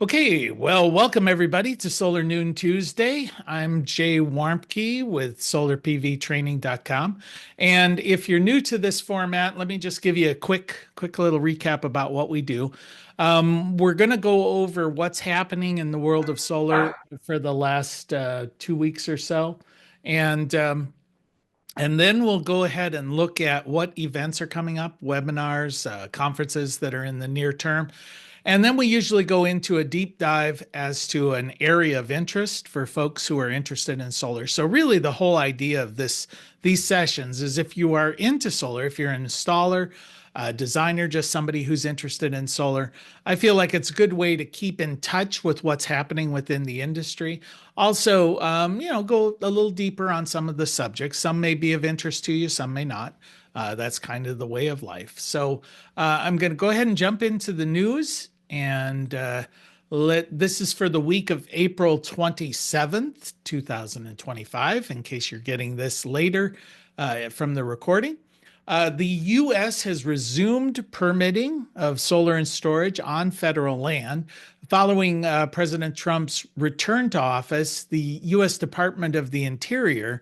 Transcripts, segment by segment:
Okay, well, welcome everybody to Solar Noon Tuesday. I'm Jay Warmke with solarpvtraining.com. And if you're new to this format, let me just give you a quick little recap about what we do. We're going to go over what's happening in the world of solar for the last 2 weeks or so. And and then we'll go ahead and look at what events are coming up, webinars, conferences that are in the near term. And then we usually go into a deep dive as to an area of interest for folks who are interested in solar. So really the whole idea of these sessions is if you are into solar, if you're an installer, a designer, just somebody who's interested in solar, I feel like it's a good way to keep in touch with what's happening within the industry. Also, go a little deeper on some of the subjects. Some may be of interest to you, some may not. That's kind of the way of life. So I'm going to go ahead and jump into the news. And this is for the week of April 27th, 2025, in case you're getting this later from the recording. The U.S. has resumed permitting of solar and storage on federal land. Following President Trump's return to office, the U.S. Department of the Interior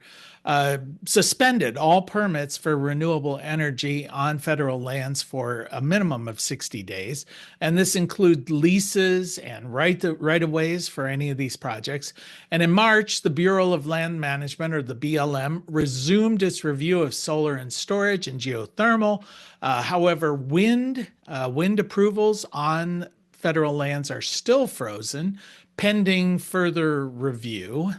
suspended all permits for renewable energy on federal lands for a minimum of 60 days. And this includes leases and right-of-ways for any of these projects. And in March, the Bureau of Land Management, or the BLM, resumed its review of solar and storage and geothermal. However, wind approvals on federal lands are still frozen, pending further review.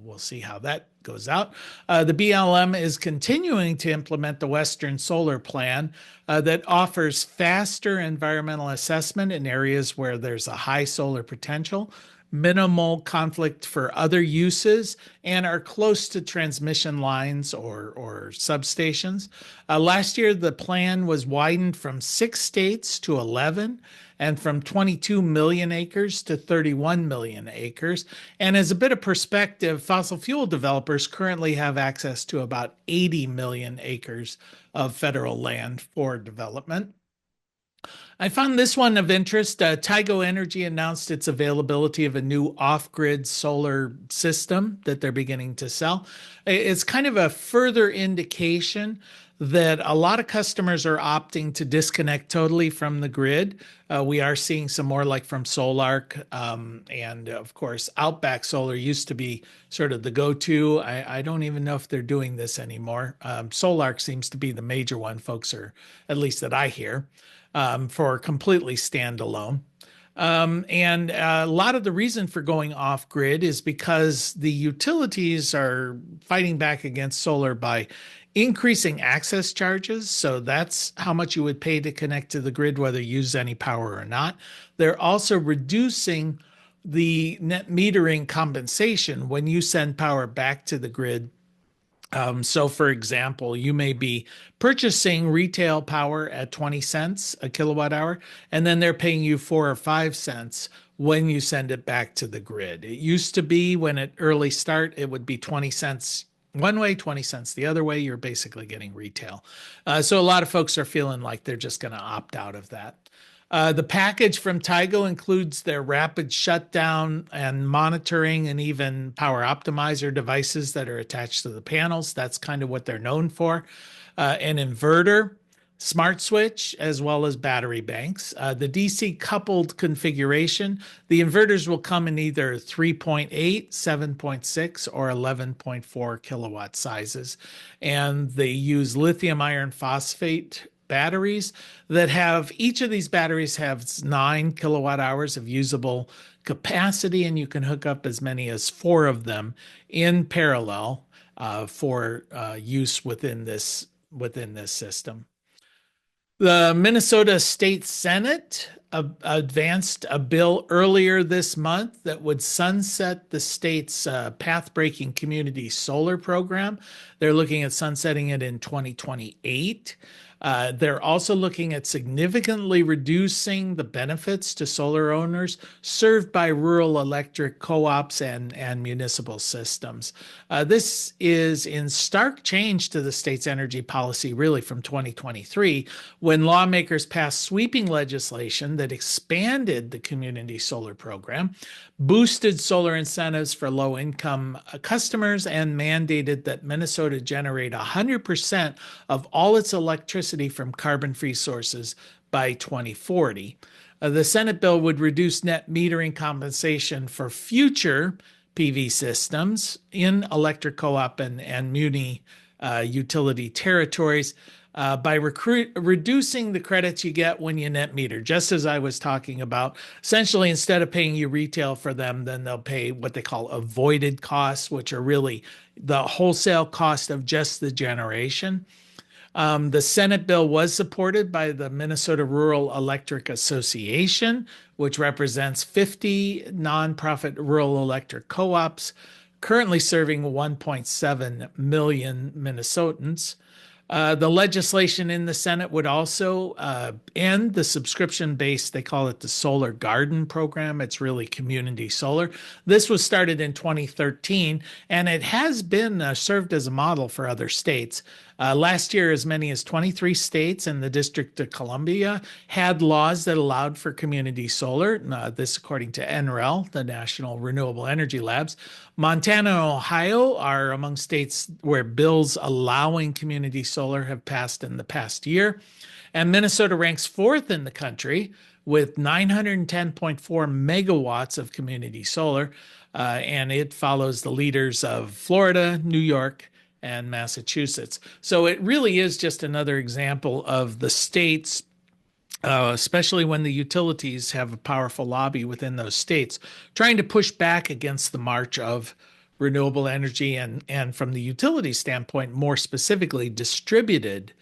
We'll see how that goes out. The BLM is continuing to implement the Western Solar Plan that offers faster environmental assessment in areas where there's a high solar potential, minimal conflict for other uses, and are close to transmission lines or substations. Last year, the plan was widened from 6 states to 11, and from 22 million acres to 31 million acres. And as a bit of perspective, fossil fuel developers currently have access to about 80 million acres of federal land for development. I found this one of interest. Tigo Energy announced its availability of a new off-grid solar system that they're beginning to sell. It's kind of a further indication that a lot of customers are opting to disconnect totally from the grid. We are seeing some more like from Solarc, and of course, Outback Solar used to be sort of the go-to. I don't even know if they're doing this anymore. Solarc seems to be the major one, folks are, at least that I hear, for completely standalone. And a lot of the reason for going off grid is because the utilities are fighting back against solar by increasing access charges. So that's how much you would pay to connect to the grid, whether you use any power or not. They're also reducing the net metering compensation when you send power back to the grid. So for example, you may be purchasing retail power at 20 cents a kilowatt hour, and then they're paying you 4 or 5 cents when you send it back to the grid. It used to be when it early start, it would be 20 cents one way, 20 cents the other way. You're basically getting retail. So a lot of folks are feeling like they're just going to opt out of that. The package from Tigo includes their rapid shutdown and monitoring and even power optimizer devices that are attached to the panels. That's kind of what they're known for. An inverter, smart switch, as well as battery banks. The DC coupled configuration, the inverters will come in either 3.8, 7.6, or 11.4 kilowatt sizes. And they use lithium iron phosphate batteries that have, each of these batteries has 9 kilowatt hours of usable capacity, and you can hook up as many as 4 of them in parallel for use within this system. The Minnesota State Senate advanced a bill earlier this month that would sunset the state's path-breaking community solar program. They're looking at sunsetting it in 2028. They're also looking at significantly reducing the benefits to solar owners served by rural electric co-ops and municipal systems. This is in stark change to the state's energy policy, really, from 2023, when lawmakers passed sweeping legislation that expanded the community solar program, boosted solar incentives for low-income customers, and mandated that Minnesota generate 100% of all its electricity from carbon-free sources by 2040. The Senate bill would reduce net metering compensation for future PV systems in electric co-op and muni utility territories by reducing the credits you get when you net meter, just as I was talking about. Essentially, instead of paying you retail for them, then they'll pay what they call avoided costs, which are really the wholesale cost of just the generation. The Senate bill was supported by the Minnesota Rural Electric Association, which represents 50 nonprofit rural electric co-ops, currently serving 1.7 million Minnesotans. The legislation in the Senate would also end the subscription-based, they call it the Solar Garden program. It's really community solar. This was started in 2013, and it has been served as a model for other states. Last year, as many as 23 states and the District of Columbia had laws that allowed for community solar. This according to NREL, the National Renewable Energy Labs. Montana and Ohio are among states where bills allowing community solar have passed in the past year. And Minnesota ranks fourth in the country with 910.4 megawatts of community solar. And it follows the leaders of Florida, New York, and Massachusetts. So it really is just another example of the states, especially when the utilities have a powerful lobby within those states, trying to push back against the march of renewable energy and from the utility standpoint, more specifically, distributed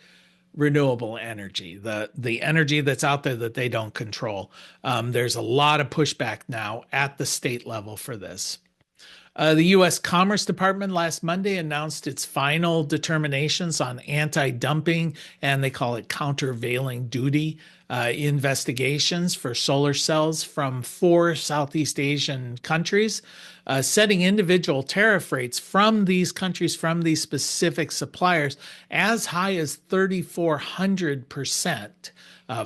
renewable energy, the energy that's out there that they don't control. There's a lot of pushback now at the state level for this. The U.S. Commerce Department last Monday announced its final determinations on anti-dumping, and they call it countervailing duty investigations for solar cells from 4 Southeast Asian countries, setting individual tariff rates from these countries, from these specific suppliers, as high as 3,400%.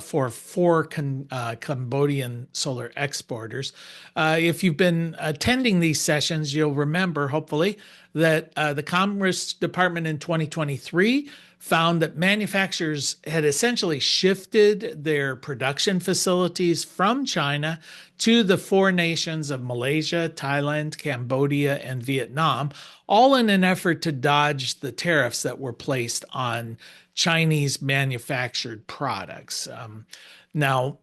For 4 Cambodian solar exporters. If you've been attending these sessions, you'll remember, hopefully, that the Commerce Department in 2023 found that manufacturers had essentially shifted their production facilities from China to the 4 nations of Malaysia, Thailand, Cambodia, and Vietnam, all in an effort to dodge the tariffs that were placed on Chinese manufactured products. Now,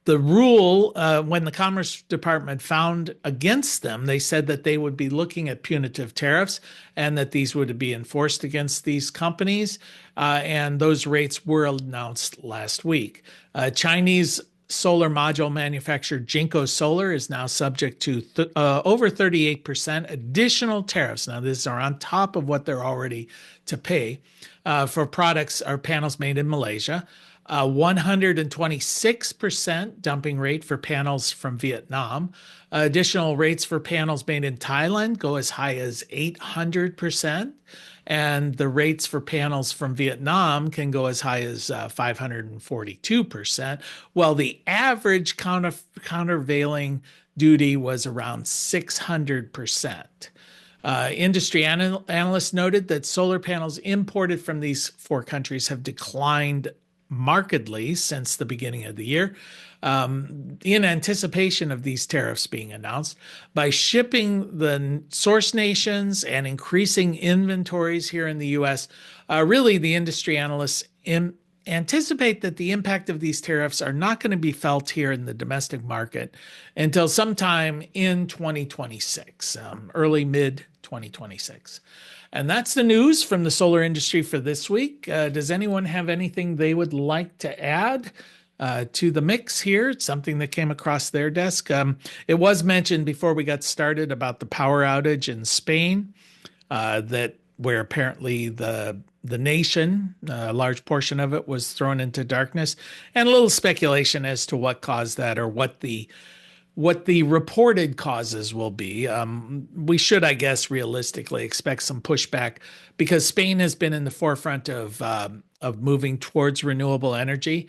the rule, when the Commerce Department found against them, they said that they would be looking at punitive tariffs and that these would be enforced against these companies. And those rates were announced last week. Chinese solar module manufacturer Jinko Solar is now subject to over 38% additional tariffs. Now, these are on top of what they're already to pay for products or panels made in Malaysia. 126% dumping rate for panels from Vietnam. Additional rates for panels made in Thailand go as high as 800%. And the rates for panels from Vietnam can go as high as 542%, while the average countervailing duty was around 600%. Industry analysts noted that solar panels imported from these 4 countries have declined markedly since the beginning of the year, in anticipation of these tariffs being announced. By shipping the source nations and increasing inventories here in the U.S., really the industry analysts anticipate that the impact of these tariffs are not going to be felt here in the domestic market until sometime in 2026, early mid 2026. And that's the news from the solar industry for this week. Does anyone have anything they would like to add to the mix here? It's something that came across their desk. It was mentioned before we got started about the power outage in Spain, where apparently the the nation. A large portion of it was thrown into darkness, and a little speculation as to what caused that or what the reported causes will be. We should, I guess, realistically expect some pushback because Spain has been in the forefront of moving towards renewable energy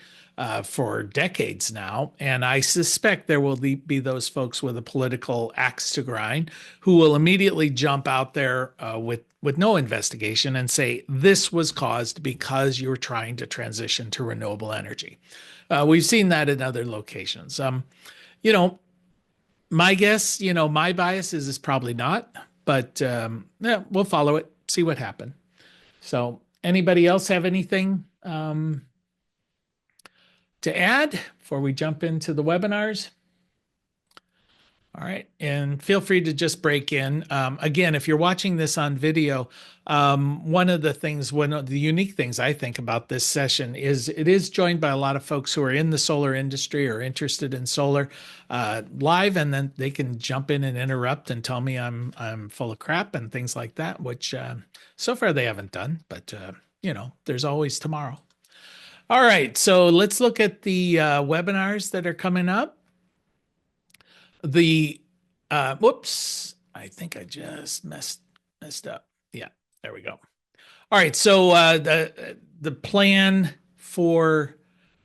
for decades now, and I suspect there will be those folks with a political axe to grind who will immediately jump out there with no investigation and say this was caused because you're trying to transition to renewable energy. We've seen that in other locations. You know, my guess, my bias is probably not, but yeah, we'll follow it, see what happened. So, anybody else have anything to add before we jump into the webinars? All right. And feel free to just break in. Again, if you're watching this on video, one of the unique things I think about this session is it is joined by a lot of folks who are in the solar industry or interested in solar live, and then they can jump in and interrupt and tell me I'm full of crap and things like that, which so far they haven't done, but there's always tomorrow. All right. So let's look at the webinars that are coming up. Whoops, I think I just messed up. Yeah, there we go. All right, so the plan for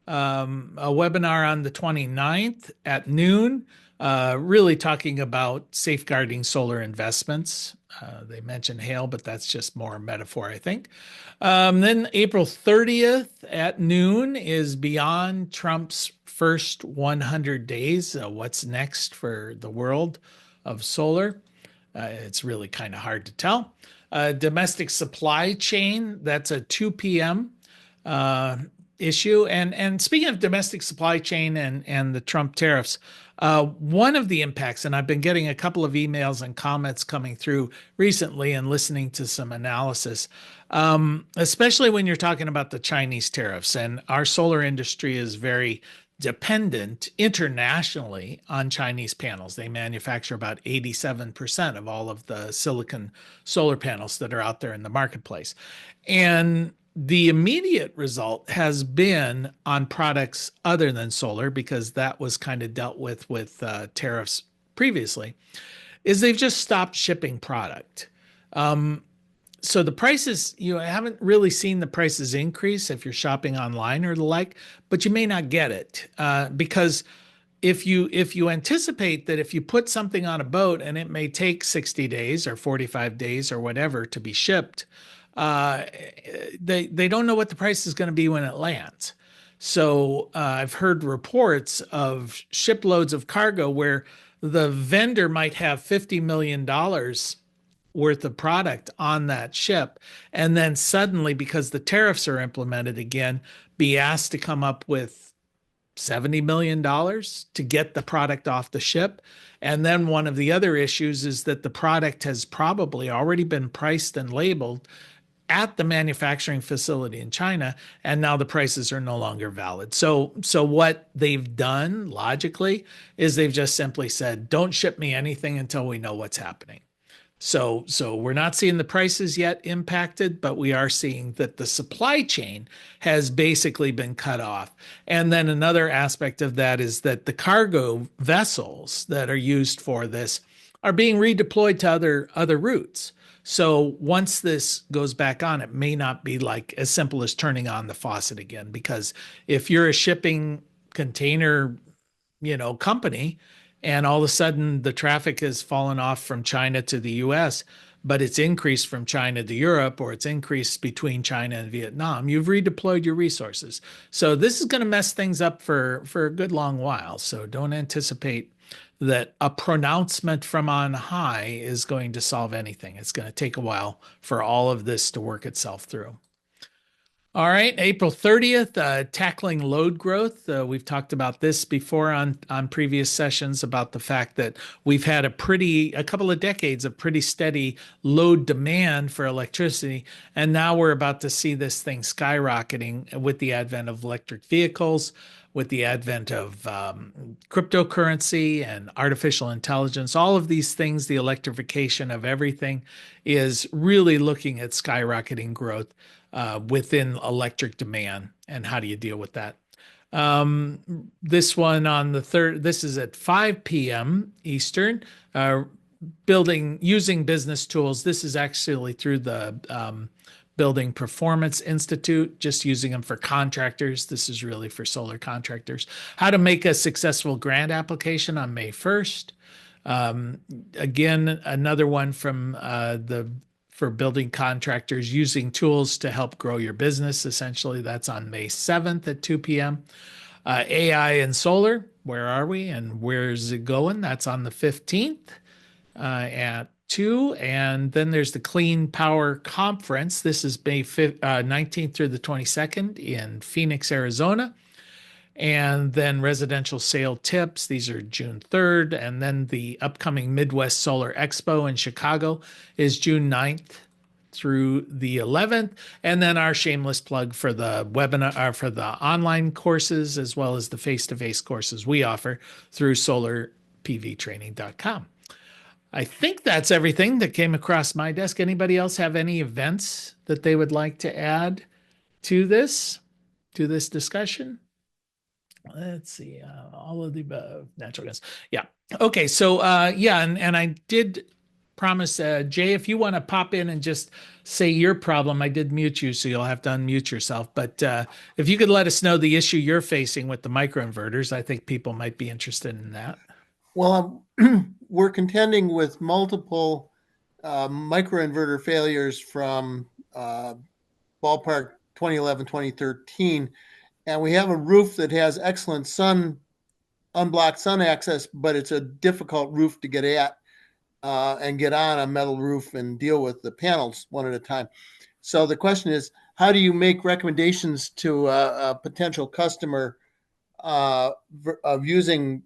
a webinar on the 29th at noon, really talking about safeguarding solar investments. They mentioned hail, but that's just more metaphor, I think. Then April 30th at noon is Beyond Trump's first 100 days. What's next for the world of solar? It's really kind of hard to tell. Domestic supply chain, that's a 2 p.m. Issue. And speaking of domestic supply chain and the Trump tariffs, one of the impacts, and I've been getting a couple of emails and comments coming through recently and listening to some analysis, especially when you're talking about the Chinese tariffs. And our solar industry is very dependent internationally on Chinese panels. They manufacture about 87% of all of the silicon solar panels that are out there in the marketplace. And the immediate result has been on products other than solar, because that was kind of dealt with tariffs previously, is they've just stopped shipping product. So the prices, you haven't really seen the prices increase if you're shopping online or the like, but you may not get it because if you anticipate that if you put something on a boat and it may take 60 days or 45 days or whatever to be shipped, they don't know what the price is going to be when it lands. So I've heard reports of shiploads of cargo where the vendor might have $50 million worth of product on that ship, and then suddenly, because the tariffs are implemented again, be asked to come up with $70 million to get the product off the ship. And then one of the other issues is that the product has probably already been priced and labeled at the manufacturing facility in China, and now the prices are no longer valid. So what they've done logically is they've just simply said, don't ship me anything until we know what's happening. So we're not seeing the prices yet impacted, but we are seeing that the supply chain has basically been cut off. And then another aspect of that is that the cargo vessels that are used for this are being redeployed to other routes. So once this goes back on, it may not be like as simple as turning on the faucet again, because if you're a shipping container, company, and all of a sudden the traffic has fallen off from China to the US, but it's increased from China to Europe, or it's increased between China and Vietnam, you've redeployed your resources. So this is going to mess things up for a good long while. So don't anticipate that a pronouncement from on high is going to solve anything. It's going to take a while for all of this to work itself through. All right, April 30th, tackling load growth. We've talked about this before on previous sessions about the fact that we've had a couple of decades of pretty steady load demand for electricity, and now we're about to see this thing skyrocketing with the advent of electric vehicles, with the advent of cryptocurrency and artificial intelligence. All of these things, the electrification of everything, is really looking at skyrocketing growth. within electric demand. And how do you deal with that? This one on the third, this is at 5 p.m. Eastern. Building using business tools. This is actually through the Building Performance Institute, just using them for contractors. This is really for solar contractors. How to make a successful grant application on May 1st. Again, another one from the for building contractors using tools to help grow your business. Essentially, that's on May 7th at 2 p.m. AI and solar, where are we and where's it going? That's on the 15th at 2. And then there's the Clean Power Conference. This is May 19th through the 22nd in Phoenix, Arizona. And then residential sale tips. These are June 3rd. And then the upcoming Midwest Solar Expo in Chicago is June 9th through the 11th. And then our shameless plug for the webinar, for the online courses, as well as the face-to-face courses we offer through solarpvtraining.com. I think that's everything that came across my desk. Anybody else have any events that they would like to add to this discussion? Let's see, all of the above, natural gas. Yeah. Okay. So, yeah. And I did promise, Jay, if you want to pop in and just say your problem, I did mute you, so you'll have to unmute yourself. But if you could let us know the issue you're facing with the microinverters, I think people might be interested in that. Well, we're contending with multiple microinverter failures from ballpark 2011, 2013. And we have a roof that has excellent unblocked sun access, but it's a difficult roof to get at and get on a metal roof and deal with the panels one at a time. So the question is, how do you make recommendations to a potential customer of using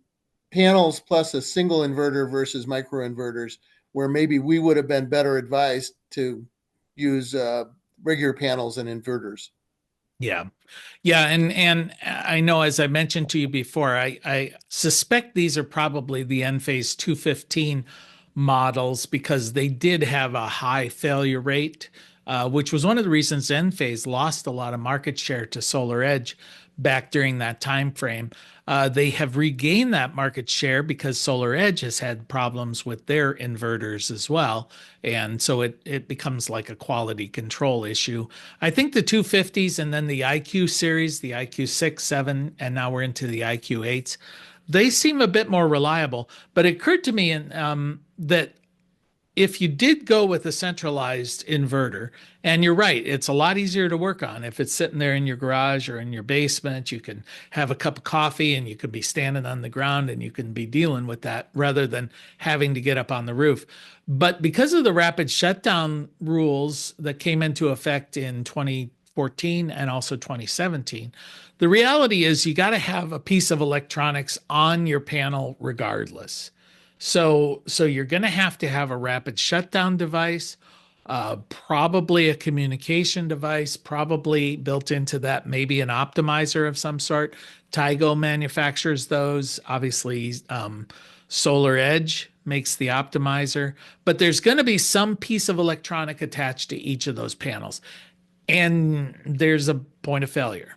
panels plus a single inverter versus microinverters, where maybe we would have been better advised to use regular panels and inverters? Yeah. Yeah. And I know, as I mentioned to you before, I suspect these are probably the Enphase 215 models because they did have a high failure rate, which was one of the reasons Enphase lost a lot of market share to SolarEdge back during that time frame. They have regained that market share because SolarEdge has had problems with their inverters as well. And so it becomes like a quality control issue. I think the 250s and then the IQ series, the IQ 6, 7, and now we're into the IQ 8s, they seem a bit more reliable. But it occurred to me that if you did go with a centralized inverter, and you're right, it's a lot easier to work on. If it's sitting there in your garage or in your basement, you can have a cup of coffee and you could be standing on the ground and you can be dealing with that rather than having to get up on the roof. But because of the rapid shutdown rules that came into effect in 2014 and also 2017, the reality is you got to have a piece of electronics on your panel regardless. So you're going to have a rapid shutdown device, probably a communication device, probably built into that, maybe an optimizer of some sort. Tygo manufactures those. Obviously, SolarEdge makes the optimizer, but there's going to be some piece of electronic attached to each of those panels, and there's a point of failure.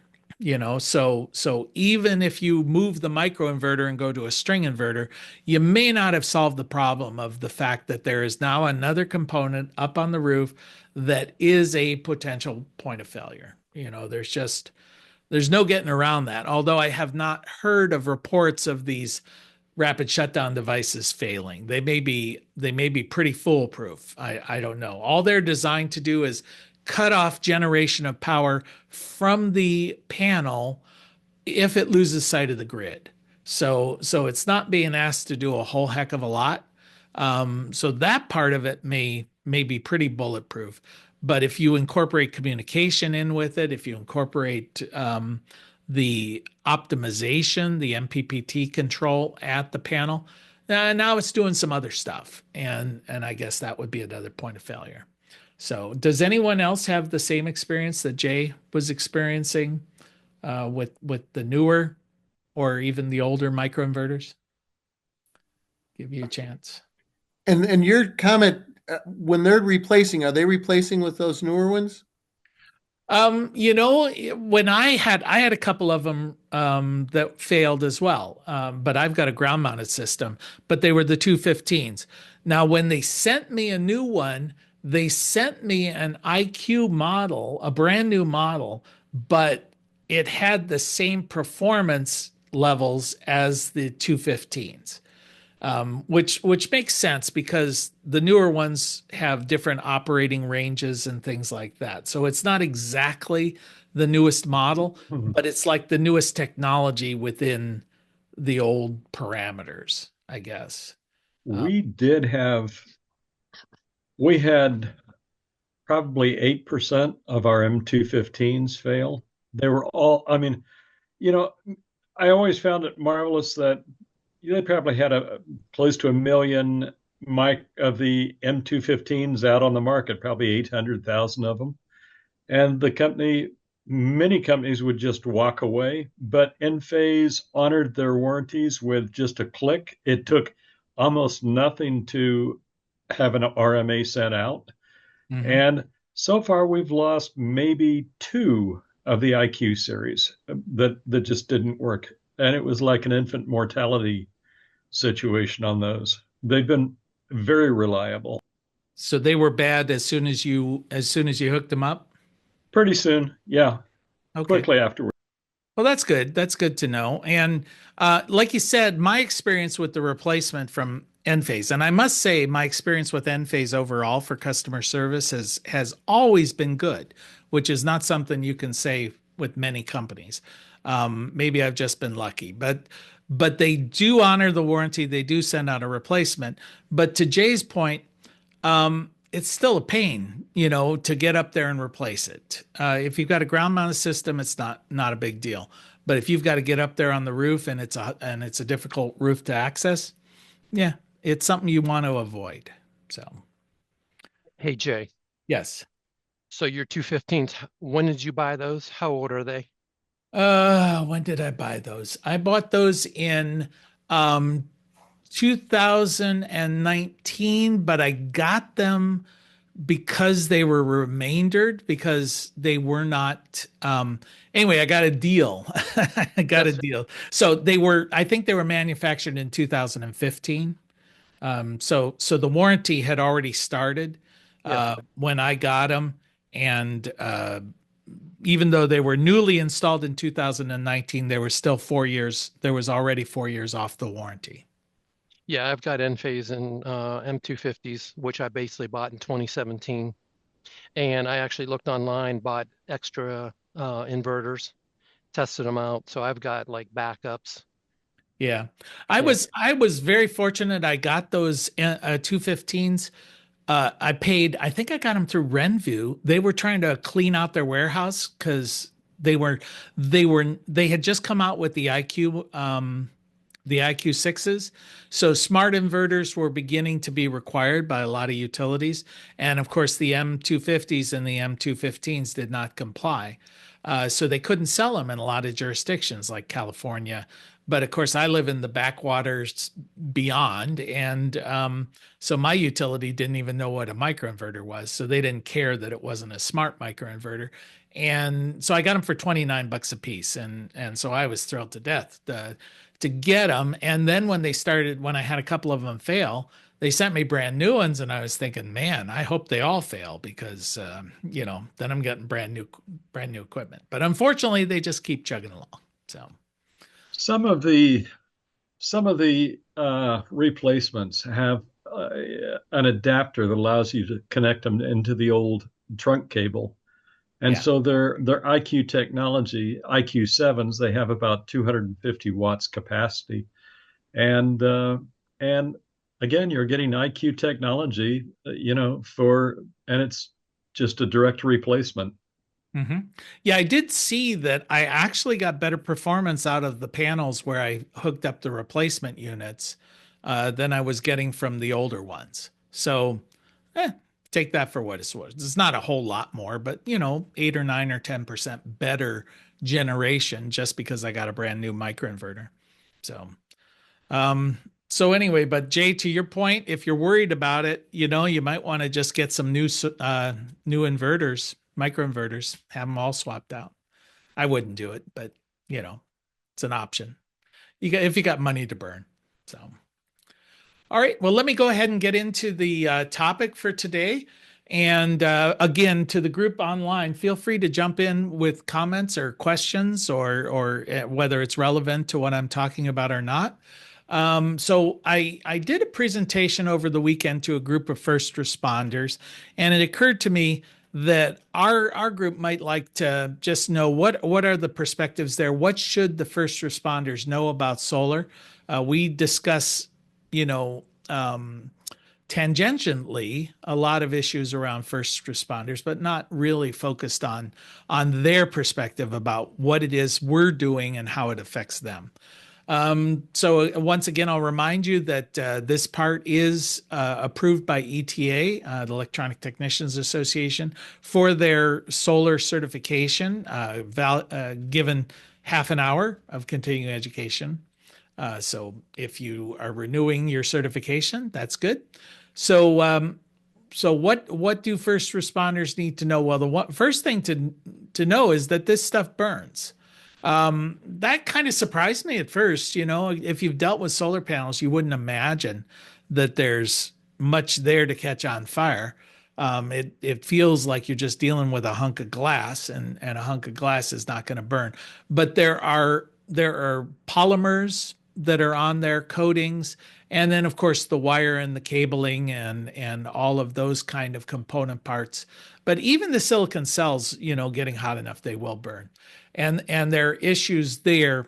So even if you move the microinverter and go to a string inverter, you may not have solved the problem of the fact that there is now another component up on the roof that is a potential point of failure. There's no getting around that. Although I have not heard of reports of these rapid shutdown devices failing. They may be pretty foolproof. I don't know. All they're designed to do is cut off generation of power from the panel if it loses sight of the grid. So it's not being asked to do a whole heck of a lot. So that part of it may be pretty bulletproof. But if you incorporate communication in with it, if you incorporate the optimization, the MPPT control at the panel, now it's doing some other stuff. And I guess that would be another point of failure. So does anyone else have the same experience that Jay was experiencing with the newer or even the older microinverters? Give you a chance. And your comment, when they're replacing, are they replacing with those newer ones? When I had a couple of them that failed as well. But I've got a ground mounted system, but they were the 215s. Now, when they sent me a new one, they sent me an IQ model, a brand new model, but it had the same performance levels as the 215s, which makes sense because the newer ones have different operating ranges and things like that. So it's not exactly the newest model, Mhm. but it's like the newest technology within the old parameters, I guess. Uh, We did have, we had probably 8% of our M215s fail. They were all, I mean, you know, I always found it marvelous that they probably had a close to a million mic of the M215s out on the market, probably 800,000 of them. And many companies would just walk away, but Enphase honored their warranties with just a click. It took almost nothing to have an RMA sent out. mhm. And so far, we've lost maybe two of the IQ series that just didn't work. And it was like an infant mortality situation on those. They've been very reliable. So they were bad as soon as you hooked them up. Pretty soon, yeah, Okay. quickly afterwards. Well, that's good. That's good to know. And like you said, my experience with the replacement from Enphase, and I must say, my experience with Enphase overall for customer service has always been good, which is not something you can say with many companies. Maybe I've just been lucky, but they do honor the warranty. They do send out a replacement. But to Jay's point, it's still a pain, to get up there and replace it. If you've got a ground mounted system, it's not a big deal. But if you've got to get up there on the roof and it's a difficult roof to access, yeah, it's something you want to avoid. So, Hey Jay, yes. so your 215s, when did you buy those? How old are they? When did I buy those? I bought those in um 2019, but I got them because they were remaindered because they were not anyway. I got a deal. I got a That's deal. So I think they were manufactured in 2015. So the warranty had already started yeah. when I got them. And even though they were newly installed in 2019, there was already 4 years off the warranty. Yeah, I've got Enphase and M250s, which I basically bought in 2017. And I actually looked online, bought extra inverters, tested them out. So I've got like backups. Yeah. I Yeah. was I was very fortunate. I got those 215s. I think I got them through Renview. They were trying to clean out their warehouse because they had just come out with the IQ 6s. So smart inverters were beginning to be required by a lot of utilities. And of course, the M250s and the M215s did not comply. So they couldn't sell them in a lot of jurisdictions like California. But of course, I live in the backwaters beyond. And so my utility didn't even know what a microinverter was. So they didn't care that it wasn't a smart microinverter. And so I got them for 29 bucks a piece. And so I was thrilled to death to get them. And then when I had a couple of them fail, they sent me brand new ones, and I was thinking, man, I hope they all fail because then I'm getting brand new equipment. But unfortunately, they just keep chugging along. So Some of the replacements have an adapter that allows you to connect them into the old trunk cable. And yeah. so their IQ technology, IQ sevens, they have about 250 watts capacity. And and again, you're getting IQ technology, and it's just a direct replacement. hmm Yeah, I did see that I actually got better performance out of the panels where I hooked up the replacement units than I was getting from the older ones. So, eh, take that for what it's worth. It's not a whole lot more, but 8 or 9 or 10% better generation just because I got a brand new microinverter. So, um, so anyway, but Jay, to your point, if you're worried about it, you might want to just get some new inverters. microinverters, have them all swapped out. I wouldn't do it, but it's an option. If you got money to burn. So, all right. Well, let me go ahead and get into the topic for today. And again, to the group online, feel free to jump in with comments or questions, or whether it's relevant to what I'm talking about or not. So I did a presentation over the weekend to a group of first responders, and it occurred to me that our group might like to just know what are the perspectives there. What should the first responders know about solar? We discuss, tangentially a lot of issues around first responders, but not really focused on their perspective about what it is we're doing and how it affects them. So once again, I'll remind you that this part is approved by ETA, the Electronic Technicians Association, for their solar certification, given half an hour of continuing education. So if you are renewing your certification, that's good. So what do first responders need to know? Well, the first thing to know is that this stuff burns. That kind of surprised me at first. If you've dealt with solar panels, you wouldn't imagine that there's much there to catch on fire. It feels like you're just dealing with a hunk of glass, and a hunk of glass is not going to burn. But there are polymers that are on their coatings, and then of course the wire and the cabling and all of those kind of component parts. But even the silicon cells, getting hot enough, they will burn. And there are issues there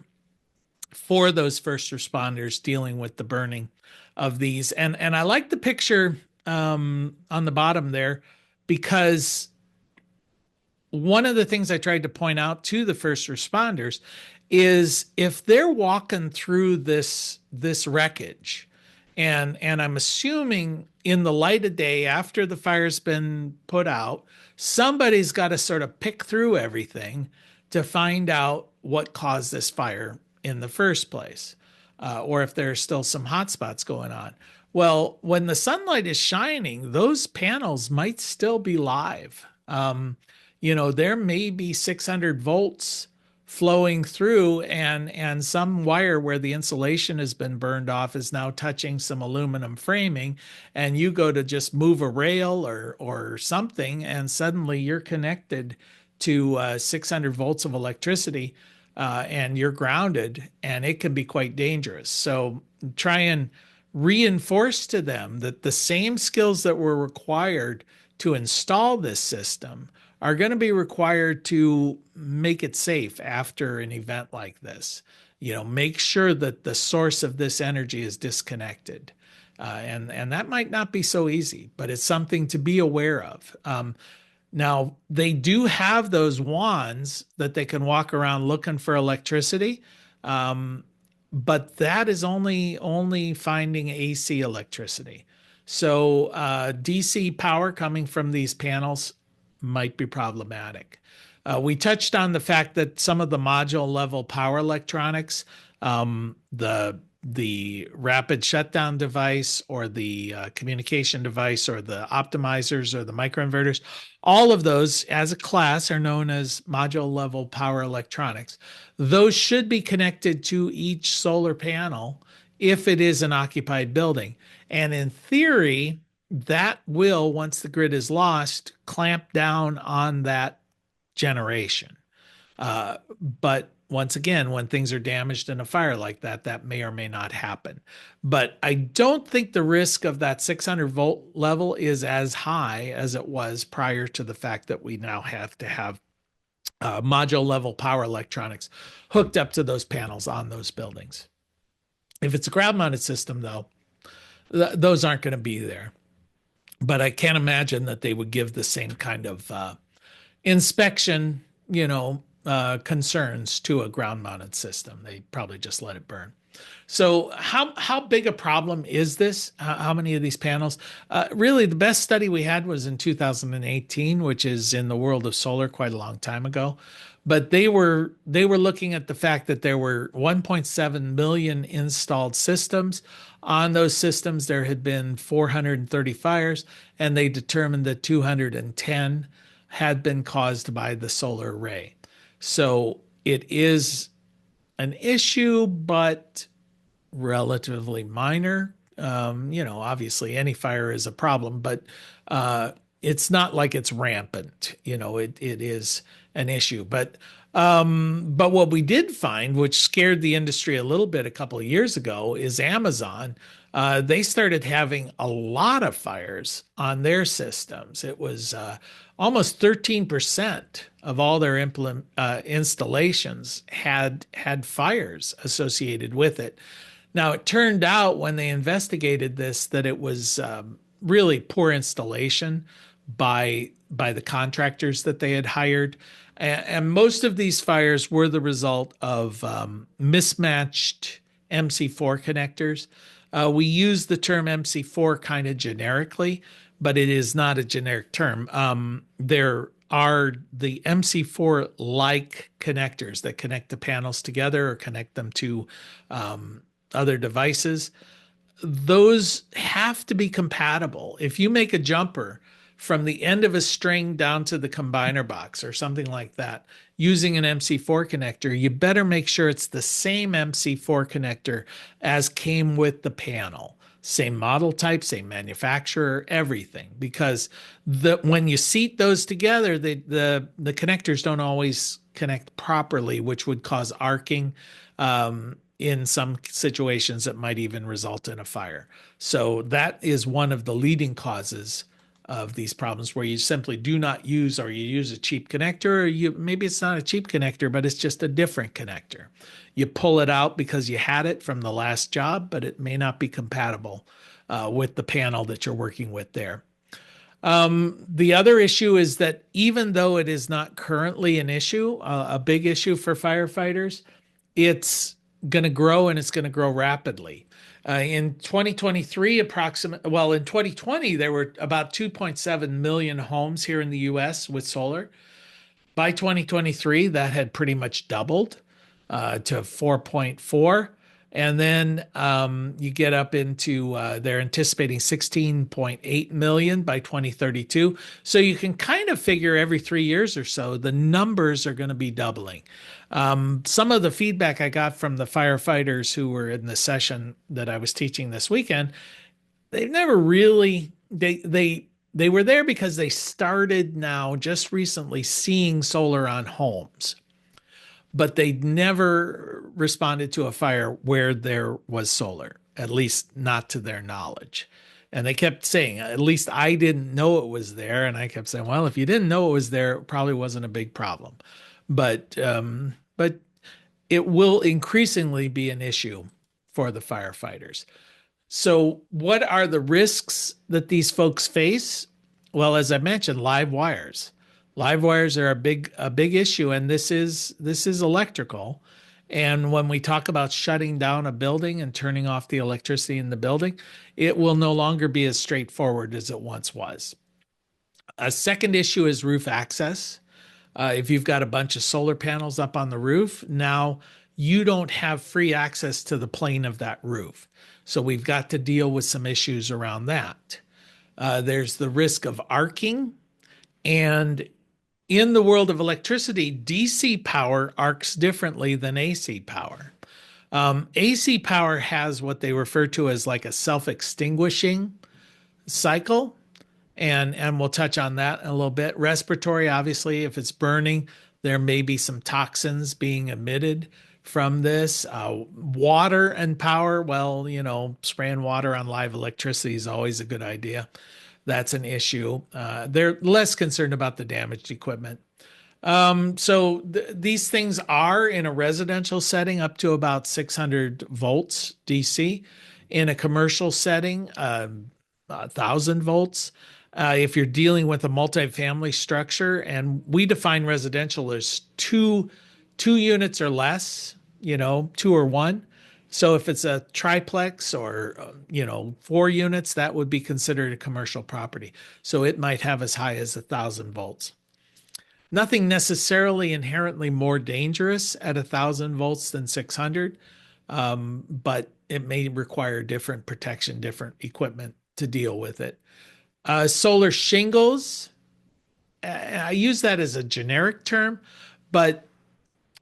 for those first responders dealing with the burning of these. And I like the picture on the bottom there, because one of the things I tried to point out to the first responders is if they're walking through this wreckage, and I'm assuming in the light of day after the fire's been put out, somebody's got to sort of pick through everything to find out what caused this fire in the first place, or if there's still some hot spots going on. Well, when the sunlight is shining, those panels might still be live. There may be 600 volts flowing through, and some wire where the insulation has been burned off is now touching some aluminum framing, and you go to just move a rail or something, and suddenly you're connected to 600 volts of electricity, and you're grounded, and it can be quite dangerous. So try and reinforce to them that the same skills that were required to install this system are going to be required to make it safe after an event like this. Make sure that the source of this energy is disconnected. And that might not be so easy, but it's something to be aware of. Now, they do have those wands that they can walk around looking for electricity, but that is only finding AC electricity. So DC power coming from these panels might be problematic. We touched on the fact that some of the module level power electronics, the rapid shutdown device, or the communication device, or the optimizers, or the microinverters, all of those as a class are known as module level power electronics. Those should be connected to each solar panel if it is an occupied building. And in theory, that will, once the grid is lost, clamp down on that generation. But once again, when things are damaged in a fire like that, that may or may not happen. But I don't think the risk of that 600 volt level is as high as it was prior to the fact that we now have to have module level power electronics hooked up to those panels on those buildings. If it's a ground mounted system, though, those aren't going to be there. But I can't imagine that they would give the same kind of inspection, concerns to a ground-mounted system. They probably just let it burn. So how big a problem is this? How many of these panels? Really, the best study we had was in 2018, which is in the world of solar quite a long time ago. But they were looking at the fact that there were 1.7 million installed systems. On those systems, there had been 430 fires, and they determined that 210 had been caused by the solar array. So it is an issue, but relatively minor. Obviously any fire is a problem, but uh, it's not like it's rampant. It is an issue. But what we did find, which scared the industry a little bit a couple of years ago, is Amazon. They started having a lot of fires on their systems. It was almost 13% of all their installations had fires associated with it. Now, it turned out when they investigated this that it was really poor installation by the contractors that they had hired. And most of these fires were the result of mismatched MC4 connectors. We use the term MC4 kind of generically, but it is not a generic term. There are the MC4 like connectors that connect the panels together or connect them to other devices. Those have to be compatible. If you make a jumper from the end of a string down to the combiner box or something like that using an MC4 connector, you better make sure it's the same MC4 connector as came with the panel. Same model type, same manufacturer, everything. Because when you seat those together, the connectors don't always connect properly, which would cause arcing. In some situations, it might even result in a fire. So that is one of the leading causes of these problems, where you simply do not use, or you use a cheap connector, or maybe it's not a cheap connector, but it's just a different connector. You pull it out because you had it from the last job, but it may not be compatible with the panel that you're working with there. The other issue is that even though it is not currently an issue, a big issue for firefighters, it's going to grow, and it's going to grow rapidly. In 2023, in 2020, there were about 2.7 million homes here in the US with solar. By 2023, that had pretty much doubled to 4.4. And then you get up into, they're anticipating 16.8 million by 2032. So you can kind of figure every 3 years or so, the numbers are going to be doubling. Some of the feedback I got from the firefighters who were in the session that I was teaching this weekend, they've never really, they were there because they started now just recently seeing solar on homes, but they never responded to a fire where there was solar, at least not to their knowledge. And they kept saying, at least I didn't know it was there. And I kept saying, well, if you didn't know it was there, it probably wasn't a big problem. But it will increasingly be an issue for the firefighters. So what are the risks that these folks face? Well, as I mentioned, live wires. Live wires are a big issue, and this is electrical. And when we talk about shutting down a building and turning off the electricity in the building, it will no longer be as straightforward as it once was. A second issue is roof access. If you've got a bunch of solar panels up on the roof, now you don't have free access to the plane of that roof. So we've got to deal with some issues around that. There's the risk of arcing. And in the world of electricity, DC power arcs differently than AC power. AC power has what they refer to as like a self-extinguishing cycle. And we'll touch on that in a little bit. Respiratory, obviously, if it's burning, there may be some toxins being emitted from this. Water and power, well, spraying water on live electricity is always a good idea. That's an issue. They're less concerned about the damaged equipment. So these things are in a residential setting up to about 600 volts DC. In a commercial setting, 1,000 volts. If you're dealing with a multifamily structure, and we define residential as two units or less, 2 or 1. So if it's a triplex or, 4 units, that would be considered a commercial property. So it might have as high as 1,000 volts. Nothing necessarily inherently more dangerous at 1,000 volts than 600, but it may require different protection, different equipment to deal with it. Solar shingles I use that as a generic term, but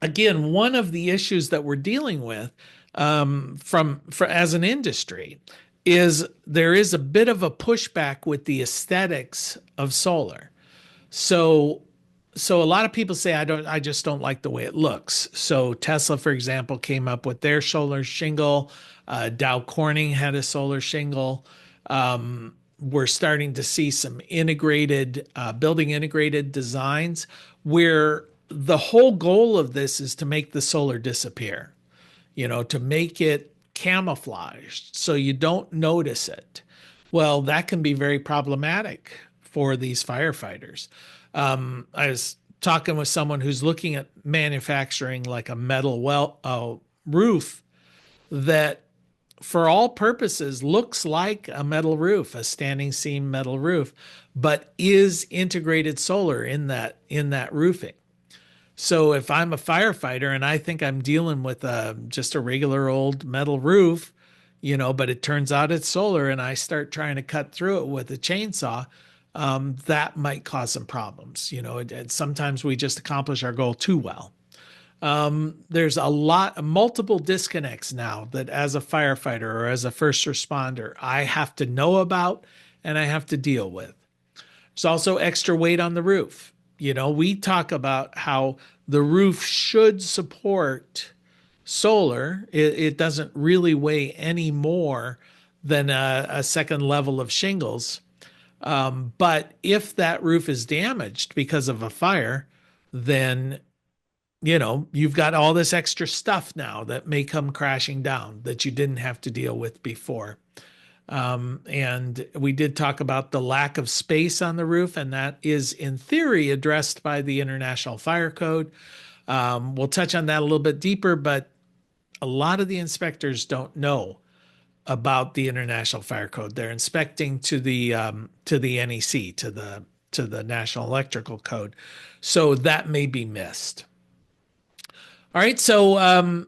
again, one of the issues that we're dealing with as an industry is there is a bit of a pushback with the aesthetics of solar. So so a lot of people say I just don't like the way it looks. So Tesla, for example, came up with their solar shingle. Dow Corning had a solar shingle. We're starting to see some integrated building integrated designs where the whole goal of this is to make the solar disappear, to make it camouflaged so you don't notice it. Well, that can be very problematic for these firefighters. I was talking with someone who's looking at manufacturing like a metal roof that, for all purposes, looks like a metal roof, a standing seam metal roof, but is integrated solar in that roofing. So if I'm a firefighter and I think I'm dealing with just a regular old metal roof, but it turns out it's solar, and I start trying to cut through it with a chainsaw, that might cause some problems. Sometimes we just accomplish our goal too well. There's multiple disconnects now that as a firefighter or as a first responder, I have to know about and I have to deal with. There's also extra weight on the roof. We talk about how the roof should support solar. It doesn't really weigh any more than a second level of shingles. But if that roof is damaged because of a fire, then you've got all this extra stuff now that may come crashing down that you didn't have to deal with before. And we did talk about the lack of space on the roof, and that is in theory addressed by the International Fire Code. We'll touch on that a little bit deeper, but a lot of the inspectors don't know about the International Fire Code. They're inspecting to the NEC, to the National Electrical Code, so that may be missed. All right, so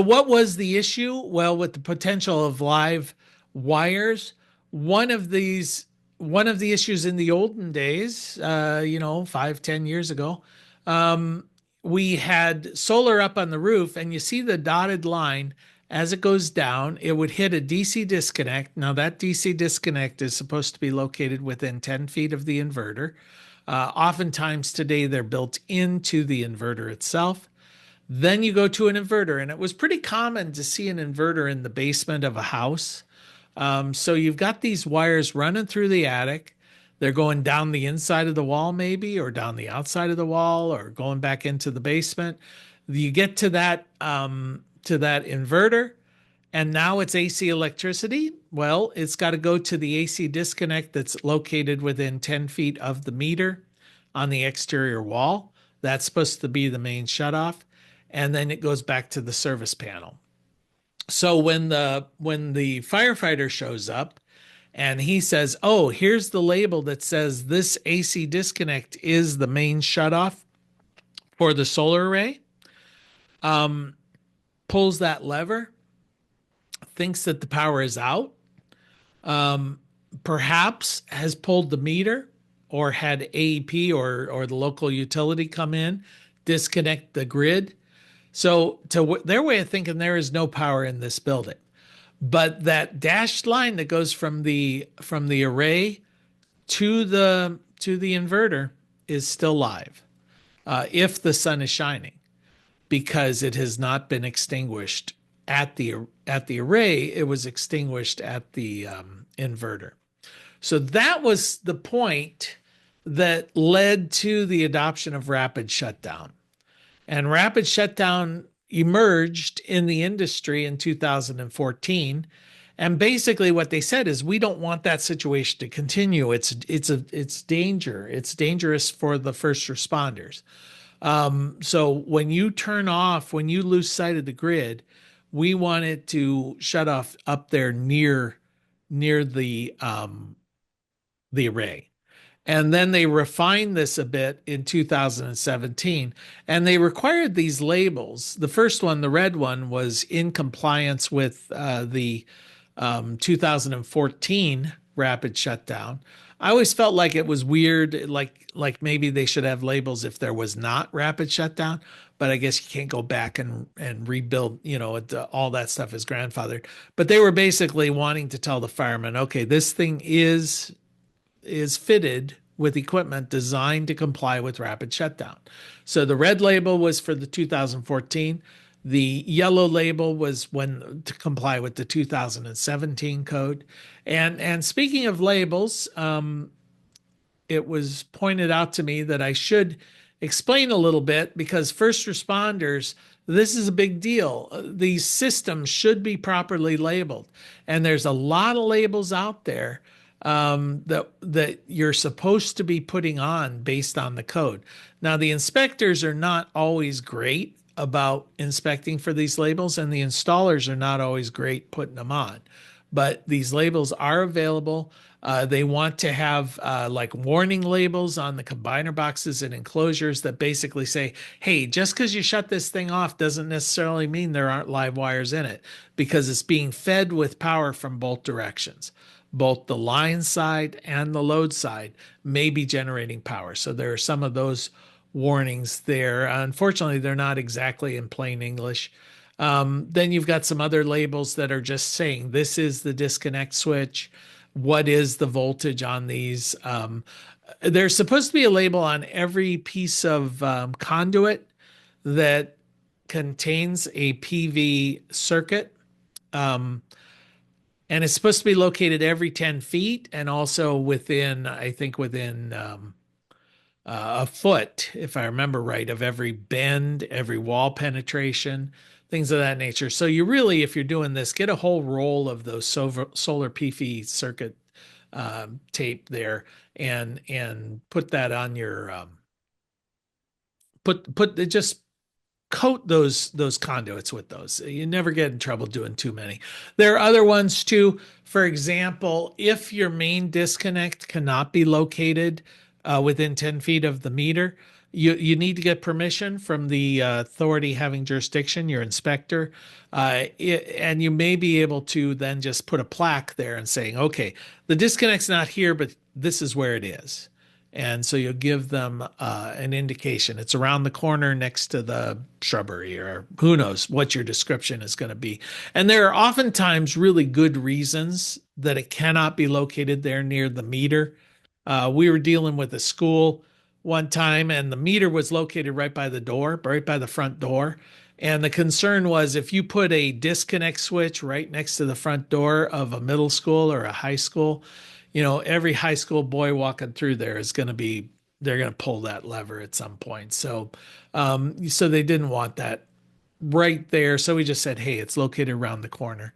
what was the issue? Well, with the potential of live wires, one of the issues in the olden days, 5-10 years ago, we had solar up on the roof, and you see the dotted line. As it goes down, it would hit a DC disconnect. Now, that DC disconnect is supposed to be located within 10 feet of the inverter. Oftentimes today, they're built into the inverter itself. Then you go to an inverter, and it was pretty common to see an inverter in the basement of a house. So you've got these wires running through the attic. They're going down the inside of the wall, maybe, or down the outside of the wall, or going back into the basement. You get to that inverter, and now it's AC electricity. Well, it's got to go to the AC disconnect that's located within 10 feet of the meter on the exterior wall. That's supposed to be the main shutoff. And then it goes back to the service panel. So when the firefighter shows up and he says, "Oh, here's the label that says this AC disconnect is the main shutoff for the solar array," pulls that lever, thinks that the power is out, perhaps has pulled the meter or had AEP or the local utility come in, disconnect the grid. So to their way of thinking, there is no power in this building. But that dashed line that goes from the array to the inverter is still live, if the sun is shining, because it has not been extinguished at the array. It was extinguished at the inverter. So that was the point that led to the adoption of rapid shutdown. And rapid shutdown emerged in the industry in 2014. And basically what they said is, we don't want that situation to continue. It's danger. It's dangerous for the first responders. So when you lose sight of the grid, we want it to shut off up there near the array. And then they refined this a bit in 2017, and they required these labels. The first one, the red one, was in compliance with the 2014 rapid shutdown. I always felt like it was weird, like maybe they should have labels if there was not rapid shutdown, but I guess you can't go back and rebuild, all that stuff is grandfathered. But they were basically wanting to tell the firemen, okay, this thing is fitted with equipment designed to comply with rapid shutdown. So the red label was for the 2014. The yellow label was when to comply with the 2017 code. And speaking of labels, it was pointed out to me that I should explain a little bit because first responders, this is a big deal. These systems should be properly labeled, and there's a lot of labels out there that you're supposed to be putting on based on the code. Now, the inspectors are not always great about inspecting for these labels, and the installers are not always great putting them on. But these labels are available. They want to have like warning labels on the combiner boxes and enclosures that basically say, hey, just because you shut this thing off doesn't necessarily mean there aren't live wires in it because it's being fed with power from both directions. Both the line side and the load side may be generating power. So there are some of those warnings there. Unfortunately, they're not exactly in plain English. Then you've got some other labels that are just saying this is the disconnect switch. What is the voltage on these? There's supposed to be a label on every piece of conduit that contains a PV circuit. And it's supposed to be located every 10 feet and also within, I think, within a foot, if I remember right, of every bend, every wall penetration, things of that nature. So you really, if you're doing this, get a whole roll of those solar PV circuit tape there and put that on your just coat those conduits with those. You never get in trouble doing too many. There are other ones too. For example, if your main disconnect cannot be located within 10 feet of the meter, you need to get permission from the authority having jurisdiction, your inspector, and you may be able to then just put a plaque there and saying, okay, the disconnect's not here, but this is where it is. And so you'll give them an indication. It's around the corner next to the shrubbery, or who knows what your description is going to be. And there are oftentimes really good reasons that it cannot be located there near the meter. We were dealing with a school one time, and the meter was located right by the door, right by the front door. And the concern was if you put a disconnect switch right next to the front door of a middle school or a high school, every high school boy walking through there is going to be, they're going to pull that lever at some point. So they didn't want that right there. So we just said, hey, it's located around the corner.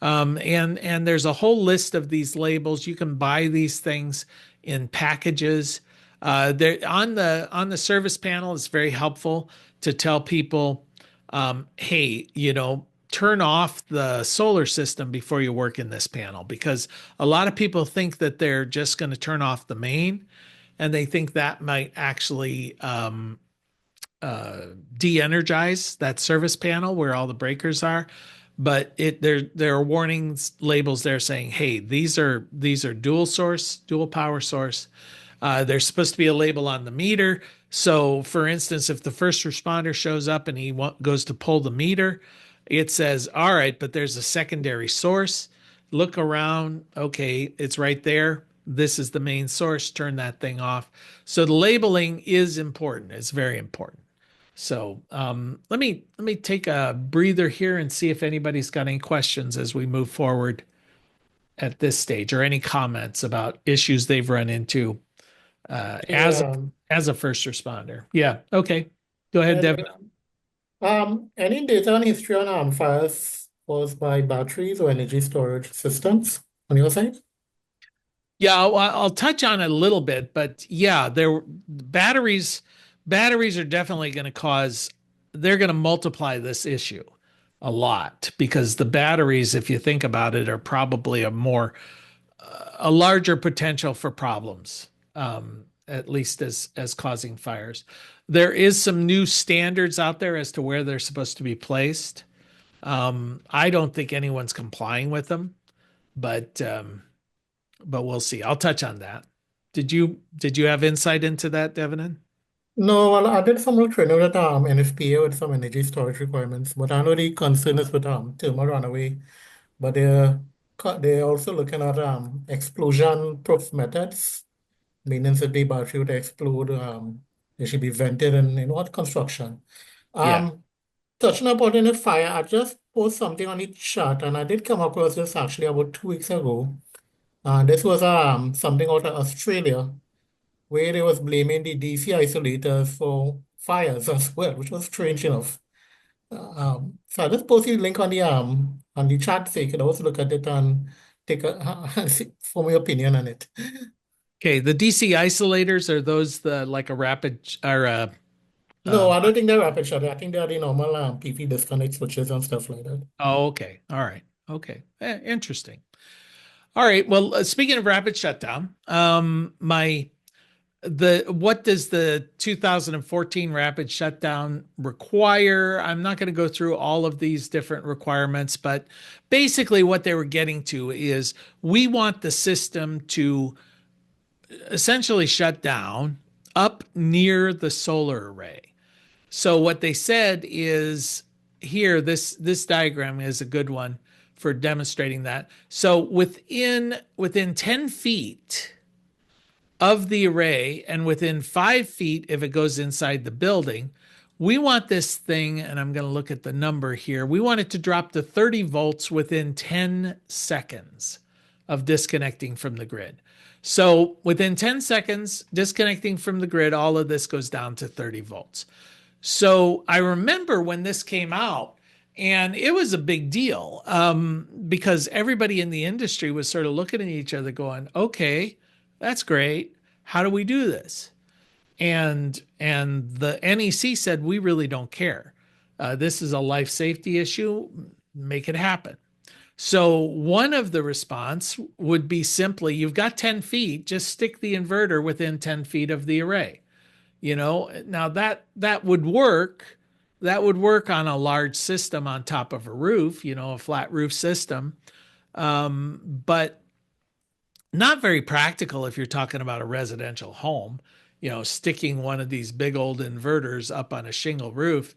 And there's a whole list of these labels. You can buy these things in packages. They're on the service panel. It's very helpful to tell people, hey, turn off the solar system before you work in this panel, because a lot of people think that they're just going to turn off the main, and they think that might actually de-energize that service panel where all the breakers are. But there are warnings labels there saying, hey, these are dual power source. There's supposed to be a label on the meter. So for instance, if the first responder shows up and he goes to pull the meter, it says, all right, but there's a secondary source. Look around. Okay, it's right there. This is the main source. Turn that thing off. So the labeling is important. It's very important. So let me take a breather here and see if anybody's got any questions as we move forward at this stage, or any comments about issues they've run into as a first responder. Yeah. Okay. Go ahead, Devin. Any data on history on fires caused by batteries or energy storage systems on your side? Yeah, I'll touch on it a little bit, but yeah, batteries are definitely going to they're going to multiply this issue a lot, because the batteries, if you think about it, are probably a larger potential for problems, at least as causing fires. There is some new standards out there as to where they're supposed to be placed. I don't think anyone's complying with them, but but we'll see. I'll touch on that. Did you have insight into that, Devanin? No, well, I did some training with NFPA with some energy storage requirements, but I know the concern is with thermal runaway, but they're also looking at explosion proof methods, meaning that the battery would explode, they should be vented in what construction. Yeah. Touching upon in the fire, I just posted something on the chat, and I did come across this actually about 2 weeks ago. This was something out of Australia where they was blaming the DC isolators for fires as well, which was strange enough. So I just posted a link on the chat so you can also look at it and take a form your opinion on it. Okay. The DC isolators are those like a rapid or No, I don't think they're rapid shutdown. I think they're the normal PP disconnect switches and stuff like that. oh, okay. All right. Okay. Interesting. All right. Well, speaking of rapid shutdown, what does the 2014 rapid shutdown require? I'm not going to go through all of these different requirements, but basically what they were getting to is we want the system to essentially shut down up near the solar array. So what they said is here, this diagram is a good one for demonstrating that. So within 10 feet of the array and within 5 feet if it goes inside the building, we want this thing, and I'm going to look at the number here, we want it to drop to 30 volts within 10 seconds of disconnecting from the grid. So within 10 seconds, disconnecting from the grid, all of this goes down to 30 volts. So I remember when this came out, and it was a big deal because everybody in the industry was sort of looking at each other going, okay, that's great. How do we do this? And the NEC said, we really don't care. This is a life safety issue. Make it happen. So one of the response would be simply, you've got 10 feet, just stick the inverter within 10 feet of the array. Now that would work. That would work on a large system on top of a roof, a flat roof system. But not very practical if you're talking about a residential home, sticking one of these big old inverters up on a shingle roof,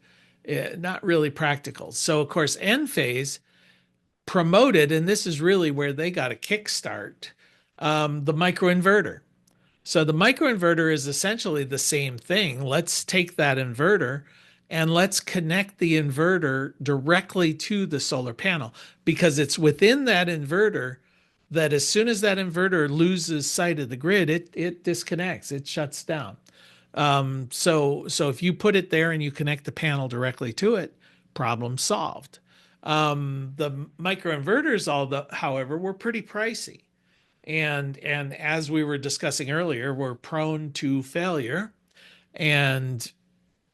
not really practical. So of course, Enphase promoted, and this is really where they got a kickstart, the microinverter. So the microinverter is essentially the same thing. Let's take that inverter and let's connect the inverter directly to the solar panel, because it's within that inverter that as soon as that inverter loses sight of the grid, it disconnects, it shuts down. So if you put it there and you connect the panel directly to it, problem solved. The microinverters, however, were pretty pricey. And as we were discussing earlier, we're prone to failure. And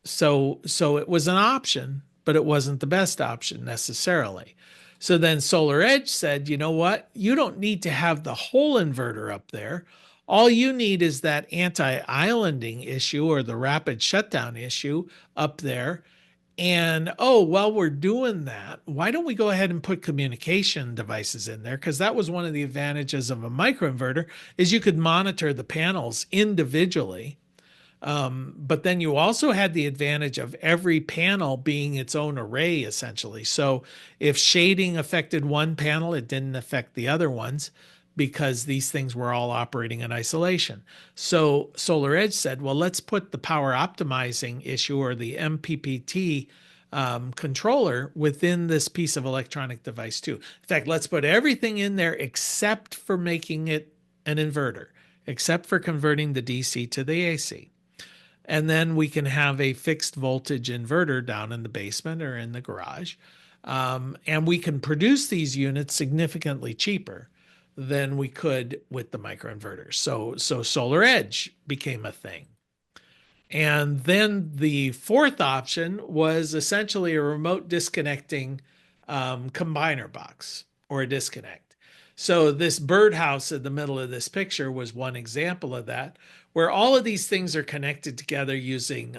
so it was an option, but it wasn't the best option necessarily. So then SolarEdge said, you know what? You don't need to have the whole inverter up there. All you need is that anti-islanding issue or the rapid shutdown issue up there. And while we're doing that, why don't we go ahead and put communication devices in there? Because that was one of the advantages of a microinverter, is you could monitor the panels individually. But then you also had the advantage of every panel being its own array, essentially. So if shading affected one panel, it didn't affect the other ones, because these things were all operating in isolation. So SolarEdge said, well, let's put the power optimizing issue, or the MPPT controller, within this piece of electronic device too. In fact, let's put everything in there except for making it an inverter, except for converting the DC to the AC. And then we can have a fixed voltage inverter down in the basement or in the garage. And we can produce these units significantly cheaper than we could with the microinverters. So SolarEdge became a thing. And then the fourth option was essentially a remote disconnecting combiner box, or a disconnect. So this birdhouse in the middle of this picture was one example of that, where all of these things are connected together using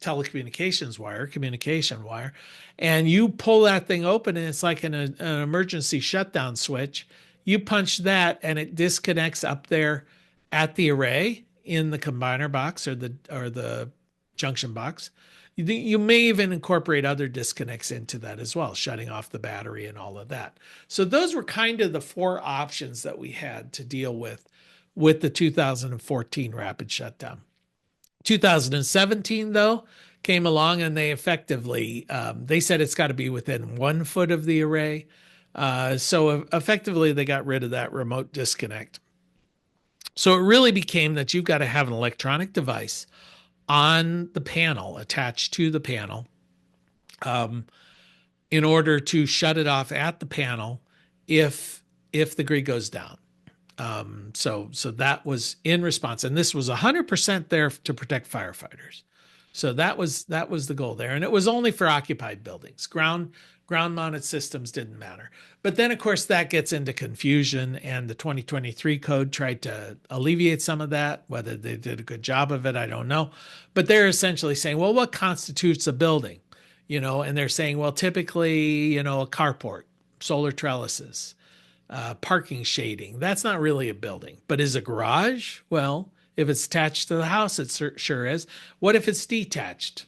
telecommunications wire, communication wire, and you pull that thing open and it's like an emergency shutdown switch. You punch that and it disconnects up there at the array in the combiner box or the junction box. You may even incorporate other disconnects into that as well, shutting off the battery and all of that. So those were kind of the four options that we had to deal with the 2014 rapid shutdown. 2017, though, came along and they effectively they said it's got to be within 1 foot of the array. So effectively, they got rid of that remote disconnect. So it really became that you've got to have an electronic device on the panel, attached to the panel, in order to shut it off at the panel if the grid goes down. So that was in response, and this was 100% there to protect firefighters. So that was the goal there, and it was only for occupied buildings. Ground mounted systems didn't matter. But then, of course, that gets into confusion, and the 2023 code tried to alleviate some of that. Whether they did a good job of it, I don't know. But they're essentially saying, well, what constitutes a building? And they're saying, well, typically, a carport, solar trellises, parking shading. That's not really a building. But is a garage? Well, if it's attached to the house, it sure is. What if it's detached?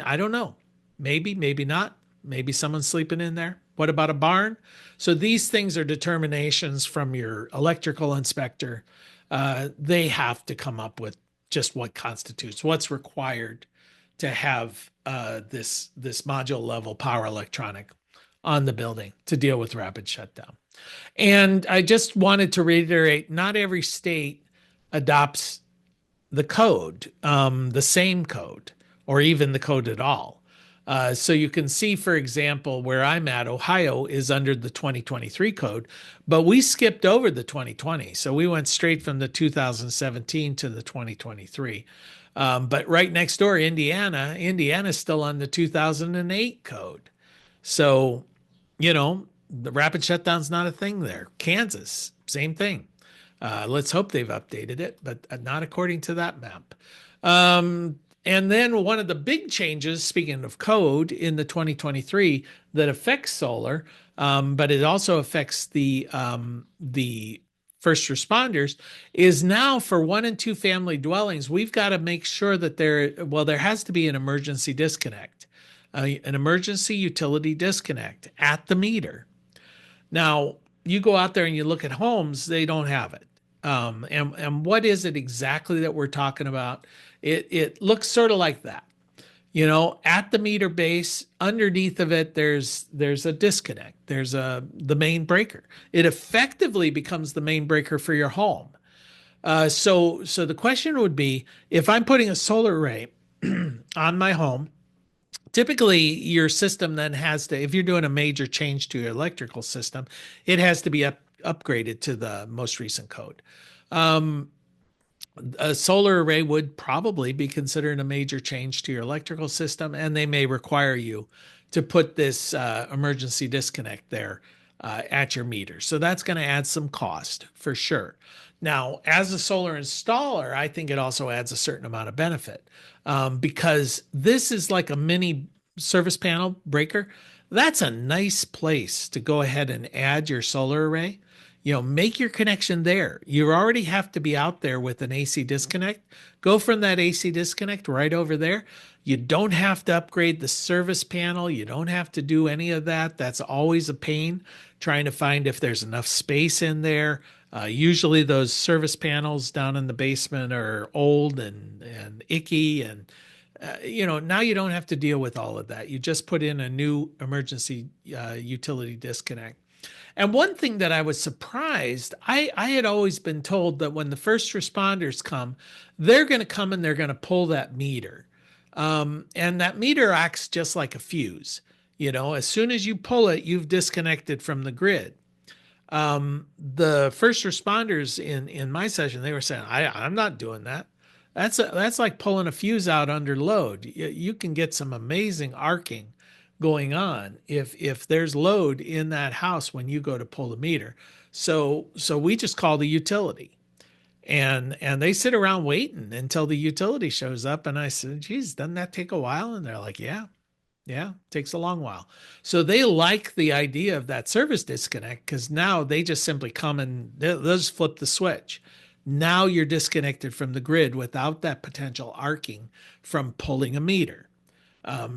I don't know. Maybe, maybe not. Maybe someone's sleeping in there. What about a barn? So these things are determinations from your electrical inspector. They have to come up with just what constitutes, what's required to have this module level power electronic on the building to deal with rapid shutdown. And I just wanted to reiterate, not every state adopts the code, the same code, or even the code at all. So you can see, for example, where I'm at, Ohio is under the 2023 code, but we skipped over the 2020. So we went straight from the 2017 to the 2023. But right next door, Indiana's still on the 2008 code. So, the rapid shutdown's not a thing there. Kansas, same thing. Let's hope they've updated it, but not according to that map. And then one of the big changes, speaking of code, in the 2023 that affects solar, but it also affects the first responders, is now for 1 and 2 family dwellings, we've got to make sure that there has to be an emergency disconnect, an emergency utility disconnect at the meter. Now, you go out there and you look at homes, they don't have it. And what is it exactly that we're talking about? It looks sort of like that. At the meter base, underneath of it, there's a disconnect. There's the main breaker. It effectively becomes the main breaker for your home. So the question would be, if I'm putting a solar array on my home, typically your system then has to, if you're doing a major change to your electrical system, it has to be upgraded to the most recent code. A solar array would probably be considered a major change to your electrical system, and they may require you to put this emergency disconnect there at your meter. So that's going to add some cost for sure. Now, as a solar installer, I think it also adds a certain amount of benefit because this is like a mini service panel breaker. That's a nice place to go ahead and add your solar array. Make your connection there. You already have to be out there with an AC disconnect. Go from that AC disconnect right over there. You don't have to upgrade the service panel. You don't have to do any of that. That's always a pain, trying to find if there's enough space in there. Usually those service panels down in the basement are old and icky. And, now you don't have to deal with all of that. You just put in a new emergency utility disconnect. And one thing that I was surprised, I had always been told that when the first responders come, they're going to come and they're going to pull that meter. And that meter acts just like a fuse. As soon as you pull it, you've disconnected from the grid. The first responders in my session, they were saying, I'm not doing that. That's like pulling a fuse out under load. You can get some amazing arcing going on if there's load in that house when you go to pull the meter. So we just call the utility, and they sit around waiting until the utility shows up. And I said, geez, doesn't that take a while? And they're like, yeah, Yeah, takes a long while. So they like the idea of that service disconnect because now they just simply come and they'll just flip the switch. Now you're disconnected from the grid without that potential arcing from pulling a meter.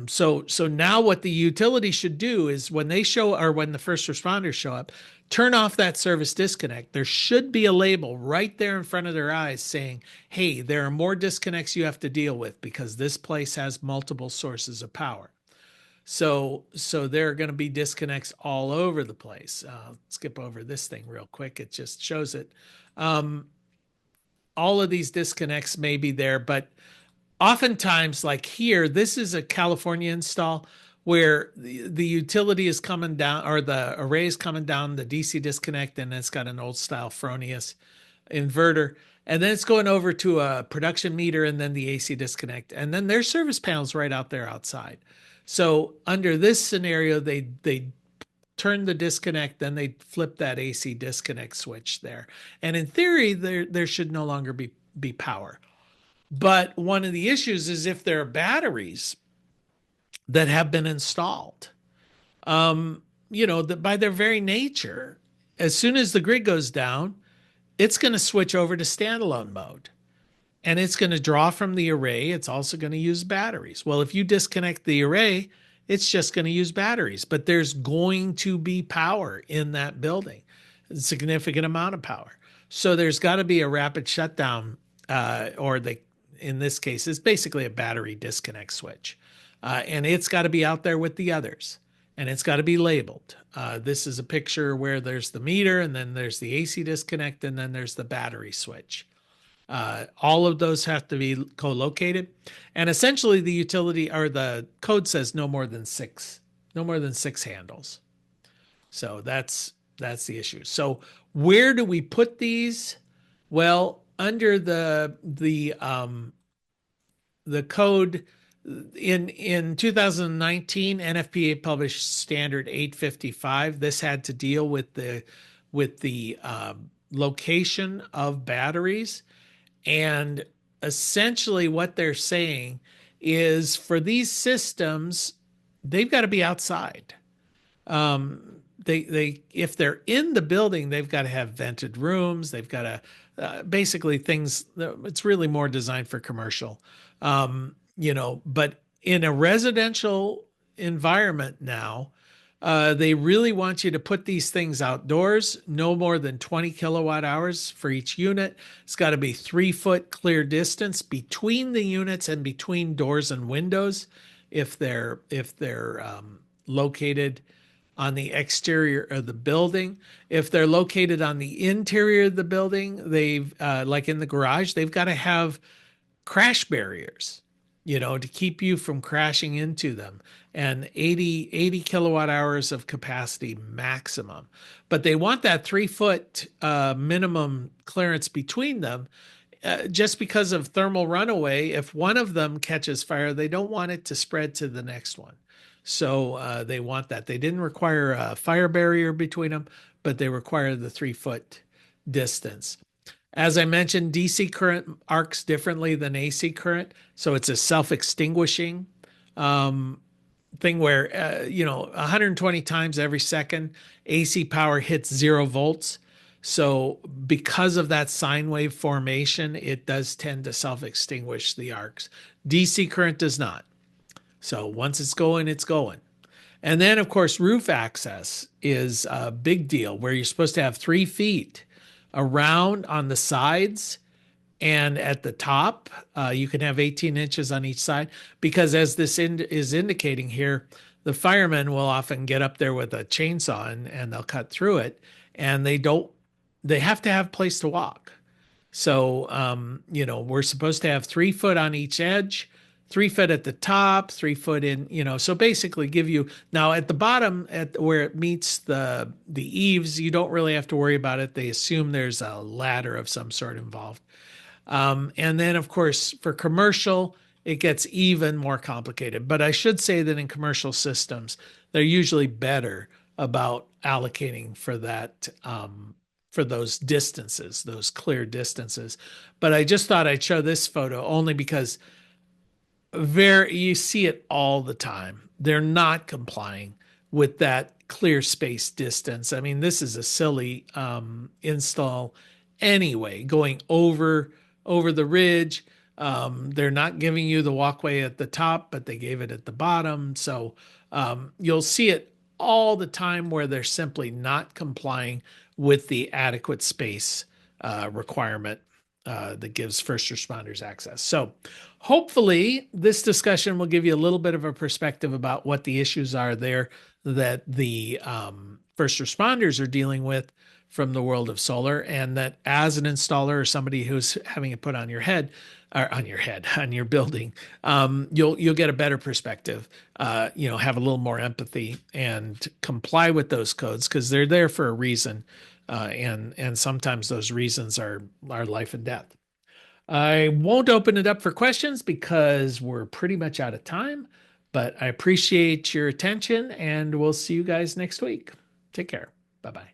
So now what the utility should do is when they show or when the first responders show up, turn off that service disconnect. There should be a label right there in front of their eyes saying, hey, there are more disconnects you have to deal with because this place has multiple sources of power. So there are going to be disconnects all over the place. Skip over this thing real quick. It just shows it. All of these disconnects may be there, but oftentimes, like here, this is a California install where the utility is coming down or the array is coming down, the DC disconnect, and it's got an old style Fronius inverter. And then it's going over to a production meter and then the AC disconnect. And then there's service panels right out there outside. So under this scenario, they turn the disconnect, then they flip that AC disconnect switch there. And in theory, there should no longer be power. But one of the issues is if there are batteries that have been installed, that by their very nature, as soon as the grid goes down, it's going to switch over to standalone mode and it's going to draw from the array. It's also going to use batteries. Well, if you disconnect the array, it's just going to use batteries, but there's going to be power in that building, a significant amount of power. So there's got to be a rapid shutdown, in this case, it's basically a battery disconnect switch. And it's got to be out there with the others and it's got to be labeled. This is a picture where there's the meter and then there's the AC disconnect and then there's the battery switch. All of those have to be co-located. And essentially the utility or the code says no more than six handles. So that's the issue. So where do we put these? Well, under the code in 2019, NFPA published standard 855. This had to deal with the location of batteries, and essentially what they're saying is for these systems, they've got to be outside. They if they're in the building, they've got to have vented rooms. They've got to basically things. It's really more designed for commercial, But in a residential environment now, they really want you to put these things outdoors. No more than 20 kilowatt hours for each unit. It's got to be 3-foot clear distance between the units and between doors and windows, if they're located on the exterior of the building. If they're located on the interior of the building, they've like in the garage, they've got to have crash barriers, to keep you from crashing into them, and 80 kilowatt hours of capacity maximum. But they want that 3-foot minimum clearance between them. Just because of thermal runaway, if one of them catches fire, they don't want it to spread to the next one. So they want that. They didn't require a fire barrier between them, but they require the 3-foot distance. As I mentioned, DC current arcs differently than AC current. So it's a self-extinguishing thing where, 120 times every second, AC power hits 0 volts. So because of that sine wave formation, it does tend to self-extinguish the arcs. DC current does not. So once it's going, it's going. And then, of course, roof access is a big deal where you're supposed to have 3 feet around on the sides and at the top. You can have 18 inches on each side because, as this is indicating here, the firemen will often get up there with a chainsaw and they'll cut through it, and they have to have a place to walk. So, we're supposed to have 3 foot on each edge, 3 foot at the top, 3 foot in, so basically give you, now at the bottom at where it meets the eaves, you don't really have to worry about it. They assume there's a ladder of some sort involved. And then of course for commercial, it gets even more complicated, but I should say that in commercial systems, they're usually better about allocating for that, for those distances, those clear distances. But I just thought I'd show this photo only because You see it all the time. They're not complying with that clear space distance. I mean, this is a silly install anyway, going over the ridge. They're not giving you the walkway at the top, but they gave it at the bottom. So you'll see it all the time where they're simply not complying with the adequate space requirement that gives first responders access. So hopefully this discussion will give you a little bit of a perspective about what the issues are there that the first responders are dealing with from the world of solar, and that as an installer or somebody who's having it put on your head or on your building, you'll get a better perspective, have a little more empathy and comply with those codes because they're there for a reason. And sometimes those reasons are life and death. I won't open it up for questions because we're pretty much out of time, but I appreciate your attention and we'll see you guys next week. Take care. Bye-bye.